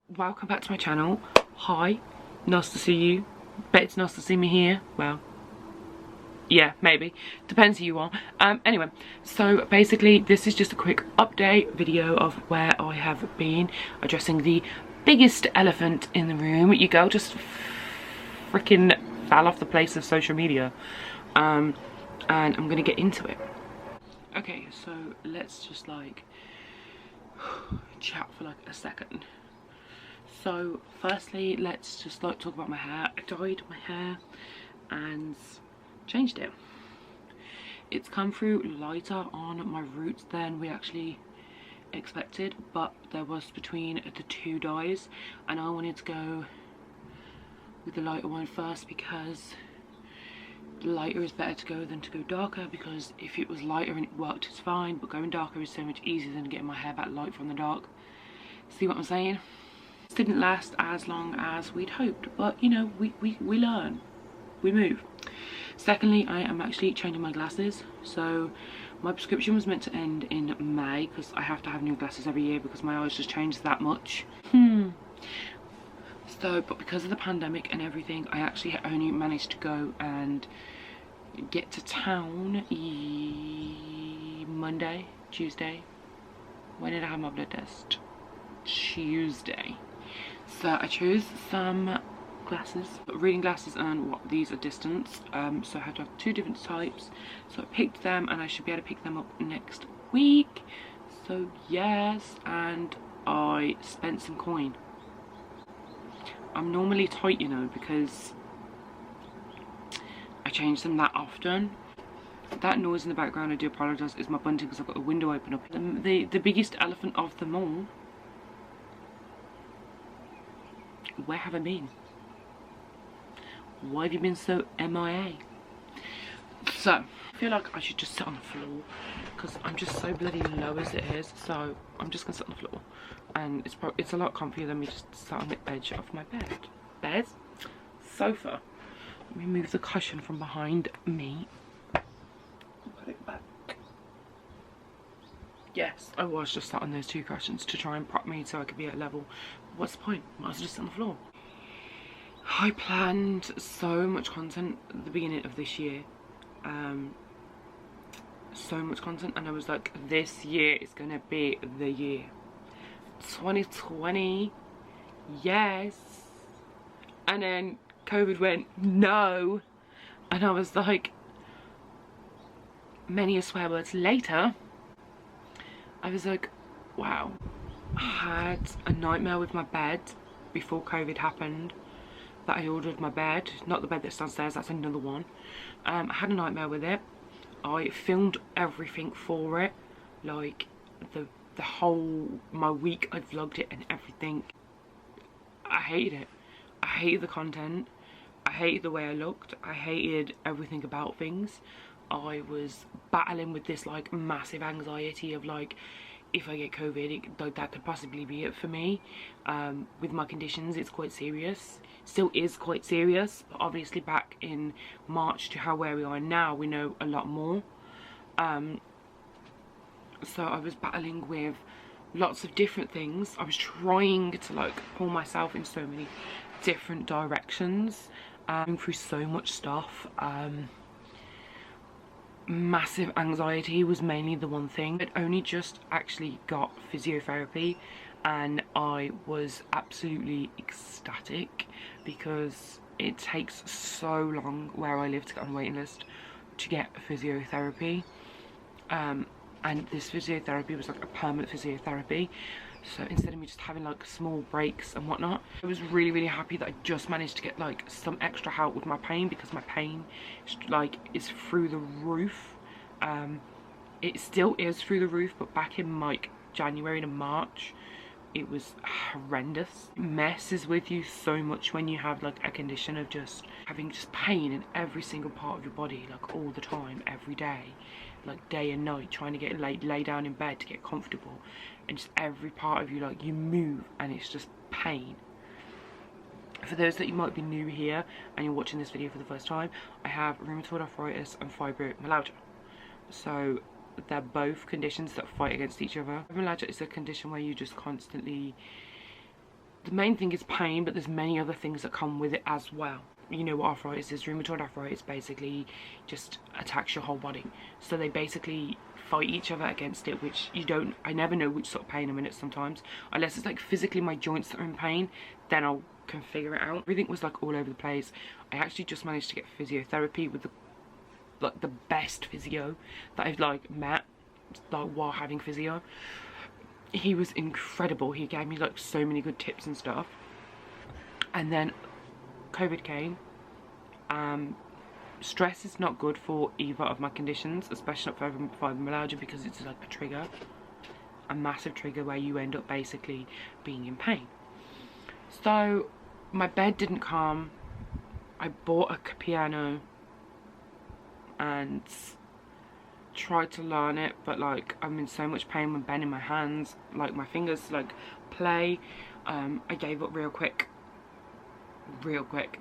Welcome back to my channel. Hi, nice to see you. Bet it's nice to see me here. Well, yeah, maybe, depends who you are. Anyway, so basically this is just a quick update video of where I have been, addressing the biggest elephant in the room. Your girl just freaking fell off the place of social media, and I'm gonna get into it. Okay, so let's just like chat for like a second. So firstly, let's just like talk about my hair. I dyed my hair and changed it. It's come through lighter on my roots than we actually expected, but there was between the two dyes and I wanted to go with the lighter one first because lighter is better to go than to go darker, because if it was lighter and it worked, it's fine, but going darker is so much easier than getting my hair back light from the dark. See what I'm saying? This didn't last as long as we'd hoped, but you know, we learn, we move. Secondly, I am actually changing my glasses. So my prescription was meant to end in May because I have to have new glasses every year because my eyes just changed that much. So, but because of the pandemic and everything, I actually only managed to go and get to town Monday, Tuesday. When did I have my blood test? Tuesday. So I chose some glasses, reading glasses, and what these are distance. So I had to have two different types. So I picked them and I should be able to pick them up next week. So yes, and I spent some coin. I'm normally tight, you know, because I change them that often. That noise in the background, I do apologise, is my bunting because I've got the window open up. The biggest elephant of them all. Where have I been? Why have you been so MIA? So, I feel like I should just sit on the floor because I'm just so bloody low as it is. So, I'm just gonna sit on the floor, and it's a lot comfier than me just sit on the edge of my bed. Sofa. Let me move the cushion from behind me. Put it back. Yes, I was just sat on those two cushions to try and prop me so I could be at level. What's the point? I was just on the floor. I planned so much content at the beginning of this year. So much content, and I was like, this year is gonna be the year. 2020, yes. And then COVID went, no. And I was like, many a swear words later, I was like, wow. I had a nightmare with my bed before COVID happened, that I ordered my bed, not the bed that's downstairs, that's another one. I had a nightmare with it. I filmed everything for it, like the whole, my week I vlogged it and everything. I hated it. I hated the content. I hated the way I looked. I hated everything about things. I was battling with this like massive anxiety of like, if I get COVID, that could possibly be it for me. With my conditions, it's quite serious. Still is quite serious, but obviously back in March to where we are now, we know a lot more. So I was battling with lots of different things. I was trying to like pull myself in so many different directions, going through so much stuff. Massive anxiety was mainly the one thing. I'd only just actually got physiotherapy and I was absolutely ecstatic because it takes so long where I live to get on a waiting list to get physiotherapy. And this physiotherapy was like a permanent physiotherapy. So instead of me just having like small breaks and whatnot, I was really happy that I just managed to get like some extra help with my pain, because my pain is through the roof. It still is through the roof, but back in like January to March, it was horrendous. It messes with you so much when you have like a condition of just having just pain in every single part of your body, like all the time, every day, like day and night, trying to get lay down in bed to get comfortable, and just every part of you, like you move and it's just pain. For those that you might be new here and you're watching this video for the first time, I have rheumatoid arthritis and fibromyalgia. So they're both conditions that fight against each other. Fibromyalgia is a condition where you just constantly the main thing is pain, but there's many other things that come with it as well. You know what arthritis is. Rheumatoid arthritis basically just attacks your whole body, so they basically fight each other against it, which I never know which sort of pain I'm in it sometimes, unless it's like physically my joints that are in pain, then I'll can figure it out. Everything was like all over the place. I actually just managed to get physiotherapy with the best physio that I've like met, like while having physio. He was incredible. He gave me like so many good tips and stuff. And then COVID came. Stress is not good for either of my conditions, especially not for fibromyalgia, because it's like a trigger, a massive trigger where you end up basically being in pain. So my bed didn't come. I bought a piano and tried to learn it, but like I'm in so much pain when bending my hands, like my fingers like play. I gave up real quick,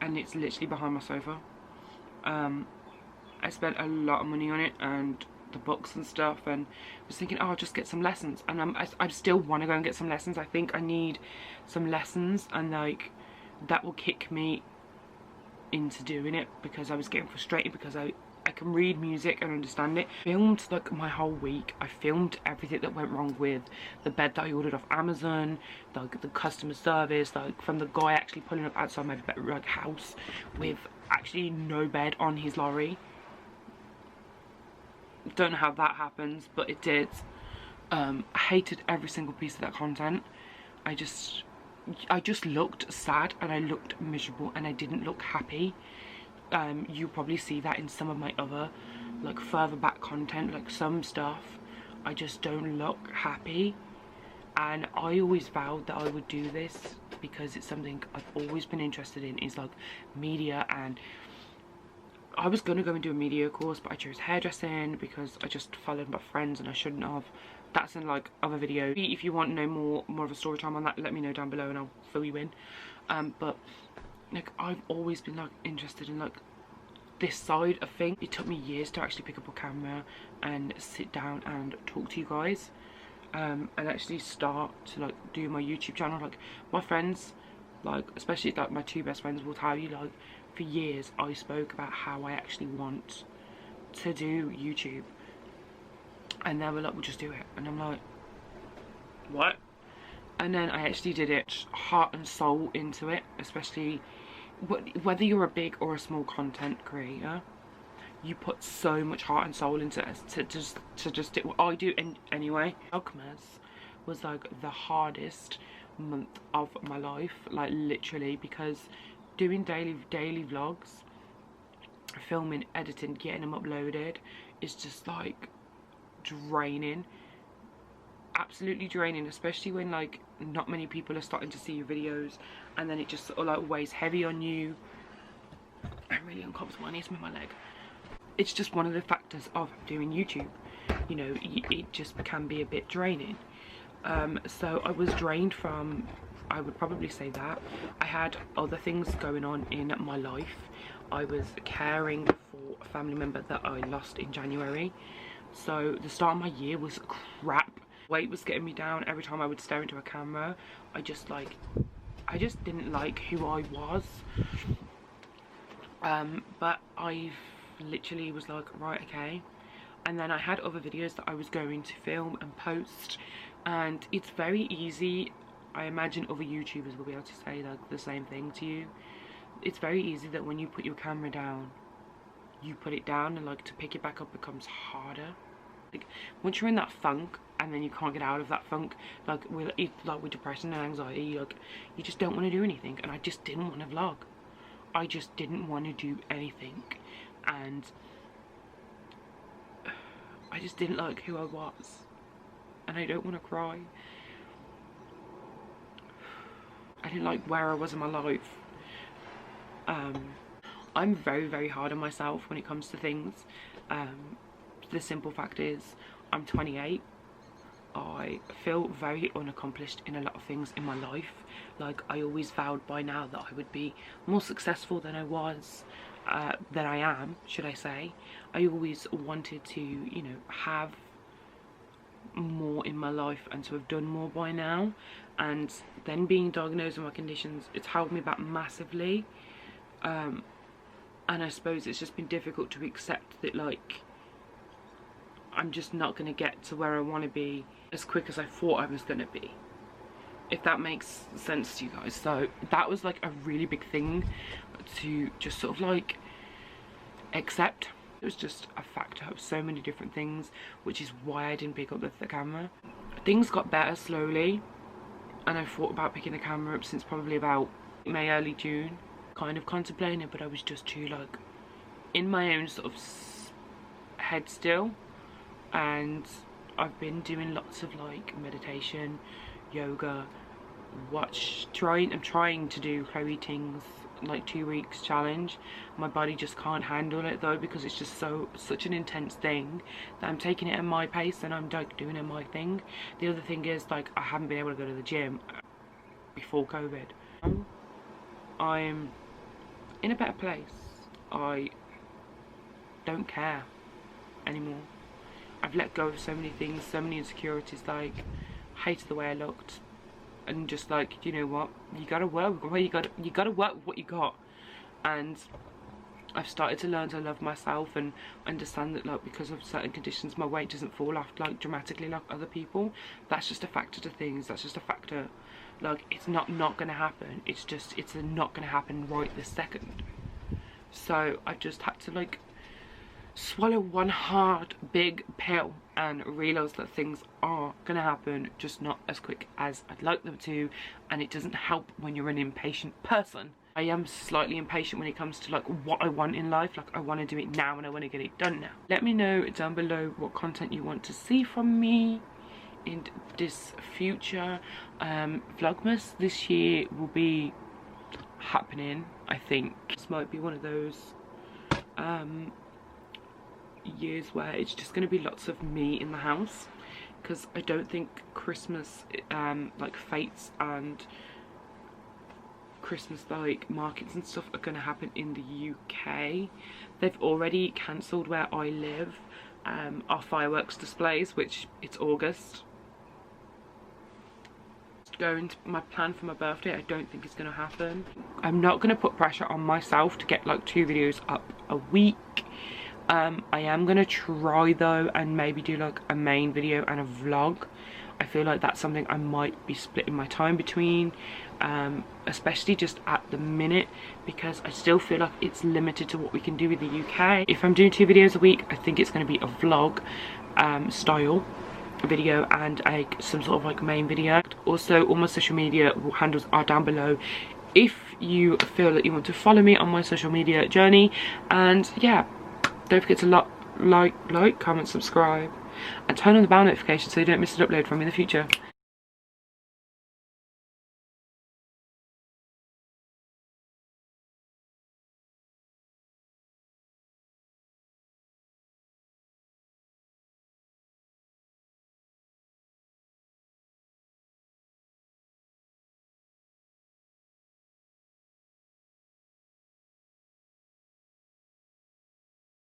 and it's literally behind my sofa. I spent a lot of money on it and the books and stuff, and was thinking, oh, I'll just get some lessons. And I still want to go and get some lessons. I think I need some lessons, and like that will kick me into doing it, because I was getting frustrated because I can read music and understand it. Filmed like my whole week. I filmed everything that went wrong with the bed that I ordered off Amazon, like the customer service, like from the guy actually pulling up outside my bed, like, house with actually no bed on his lorry. Don't know how that happens, but it did. I hated every single piece of that content. I just looked sad and I looked miserable and I didn't look happy. You probably see that in some of my other like further back content, like some stuff I just don't look happy. And I always vowed that I would do this because it's something I've always been interested in, is like media. And I was gonna go and do a media course, but I chose hairdressing because I just followed my friends and I shouldn't have. That's in like other video. If you want to know more of a story time on that, let me know down below and I'll fill you in. But like I've always been like interested in like this side of things. It took me years to actually pick up a camera and sit down and talk to you guys, and actually start to like do my YouTube channel. Like my friends, like especially like my two best friends, will tell you like for years I spoke about how I actually want to do YouTube, and they were like, we'll just do it. And I'm like, what? And then I actually did it, heart and soul into it. Especially whether you're a big or a small content creator, you put so much heart and soul into it to just do what I do. And anyway, Dogmas was like the hardest month of my life, like literally, because doing daily vlogs, filming, editing, getting them uploaded is just like draining, absolutely draining, especially when like not many people are starting to see your videos, and then it just sort of like weighs heavy on you. I'm really uncomfortable. I need to move my leg. It's just one of the factors of doing YouTube, you know, it just can be a bit draining. So I was drained from, I would probably say that I had other things going on in my life. I was caring for a family member that I lost in January. So the start of my year was crap. Weight was getting me down. Every time I would stare into a camera, I just didn't like who I was. But I literally was like, right, okay. And then I had other videos that I was going to film and post, and it's very easy. I imagine other YouTubers will be able to say like the same thing to you. It's very easy that when you put your camera down, you put it down, and like to pick it back up becomes harder. Like once you're in that funk and then you can't get out of that funk, like with depression and anxiety, like you just don't want to do anything. And I just didn't want to vlog. I just didn't want to do anything, and I just didn't like who I was, and I don't want to cry. I didn't like where I was in my life. I'm very, very hard on myself when it comes to things. The simple fact is, I'm 28. I feel very unaccomplished in a lot of things in my life. Like I always vowed by now that I would be more successful than I was, than I am, should I say. I always wanted to, you know, have more in my life and to have done more by now, and then being diagnosed with my conditions, it's held me back massively. And I suppose it's just been difficult to accept that, like, I'm just not going to get to where I want to be as quick as I thought I was going to be, if that makes sense to you guys. So that was like a really big thing to just sort of like accept. It was just a factor of so many different things, which is why I didn't pick up the camera. Things got better slowly, and I thought about picking the camera up since probably about May, early June. Kind of contemplating it, but I was just too like in my own sort of head still. And I've been doing lots of like meditation, yoga, I'm trying to do Chloe Ting's like 2 weeks challenge. My body just can't handle it though, because it's just such an intense thing that I'm taking it at my pace and I'm like doing it my thing. The other thing is, like, I haven't been able to go to the gym before COVID. I'm in a better place. I don't care anymore. I've let go of so many things, so many insecurities. Like, hated the way I looked, and just like, you know what, you gotta work with you gotta work with what you got. And I've started to learn to love myself and understand that, like, because of certain conditions, my weight doesn't fall off like dramatically like other people. That's just a factor to things. That's just a factor. Like, it's not gonna happen. It's not gonna happen right this second. So I just had to like swallow one hard big pill and realise that things are gonna happen, just not as quick as I'd like them to. And it doesn't help when you're an impatient person. I am slightly impatient when it comes to like what I want in life. Like, I want to do it now and I want to get it done now. Let me know down below what content you want to see from me in this future. Vlogmas this year will be happening, I think. This might be one of those years where it's just going to be lots of me in the house, because I don't think Christmas like fetes and Christmas like markets and stuff are going to happen in the UK. They've already cancelled where I live our fireworks displays, which it's August. Going to my plan for my birthday, I don't think it's going to happen. I'm not going to put pressure on myself to get like 2 videos up a week. I am going to try though, and maybe do like a main video and a vlog. I feel like that's something I might be splitting my time between, especially just at the minute, because I still feel like it's limited to what we can do with the UK. If I'm doing 2 videos a week, I think it's going to be a vlog style video and some sort of like main video. Also, all my social media handles are down below if you feel that you want to follow me on my social media journey. And yeah, don't forget to like, comment, subscribe, and turn on the bell notification so you don't miss an upload from me in the future.